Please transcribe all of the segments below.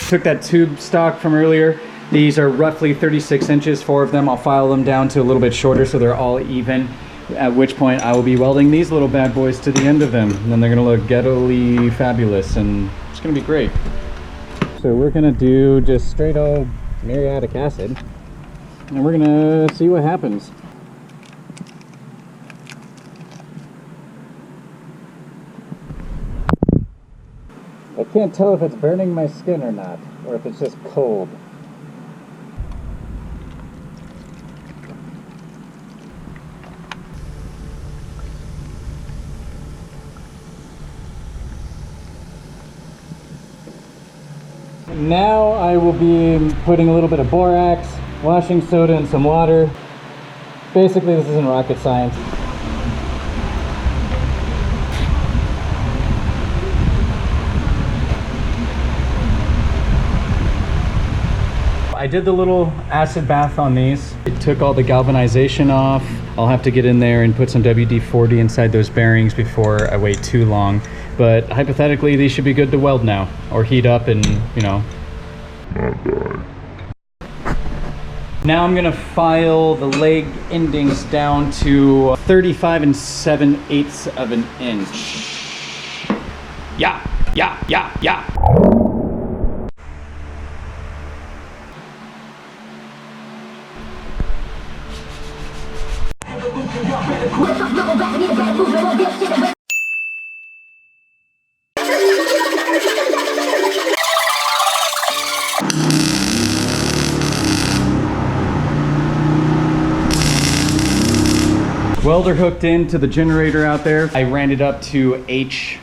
Took that tube stock from earlier. These are roughly 36 inches, 4 of them. I'll file them down to a little bit shorter so they're all even, at which point I will be welding these little bad boys to the end of them. And then they're gonna look ghetto-ly fabulous, and it's gonna be great. So we're gonna do just straight old muriatic acid, and we're gonna see what happens. I can't tell if it's burning my skin or not, or if it's just cold. Now I will be putting a little bit of borax, washing soda, and some water. Basically, this isn't rocket science. I did the little acid bath on these. It took all the galvanization off. I'll have to get in there and put some WD-40 inside those bearings before I wait too long. But hypothetically, these should be good to weld now, or heat up and, you know. Not die. Now I'm gonna file the leg endings down to 35 7/8 of an inch. Yeah. Welder hooked into the generator out there. I ran it up to H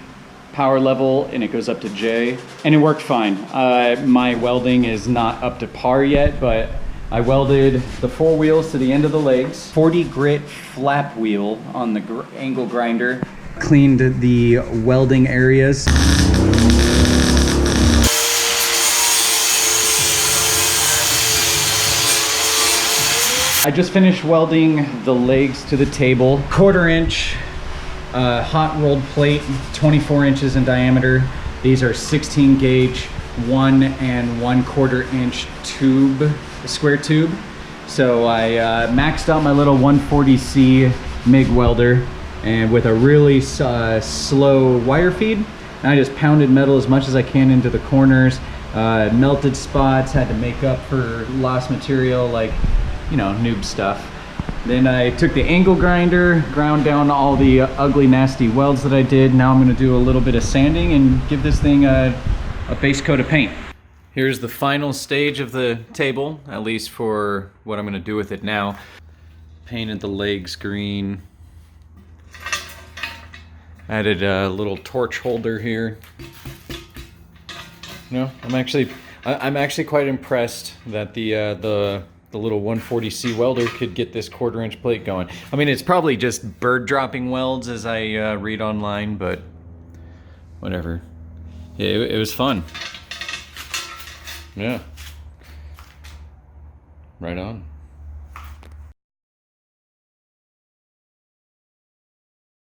power level and it goes up to J, and it worked fine. My welding is not up to par yet, but I welded the 4 wheels to the end of the legs, 40 grit flap wheel on the angle grinder, cleaned the welding areas. I just finished welding the legs to the table. 1/4 inch hot rolled plate, 24 inches in diameter. These are 16 gauge, 1 1/4 inch tube, square tube. So I maxed out my little 140C MIG welder, and with a really slow wire feed. And I just pounded metal as much as I can into the corners, melted spots, had to make up for lost material, like, you know, noob stuff. Then I took the angle grinder, ground down all the ugly, nasty welds that I did. Now I'm gonna do a little bit of sanding and give this thing a base coat of paint. Here's the final stage of the table, at least for what I'm gonna do with it now. Painted the legs green. Added a little torch holder here. You know, I'm actually quite impressed that the little 140C welder could get this 1/4 inch plate going. I mean, it's probably just bird dropping welds as I read online, but whatever. Yeah, it was fun. Yeah. Right on.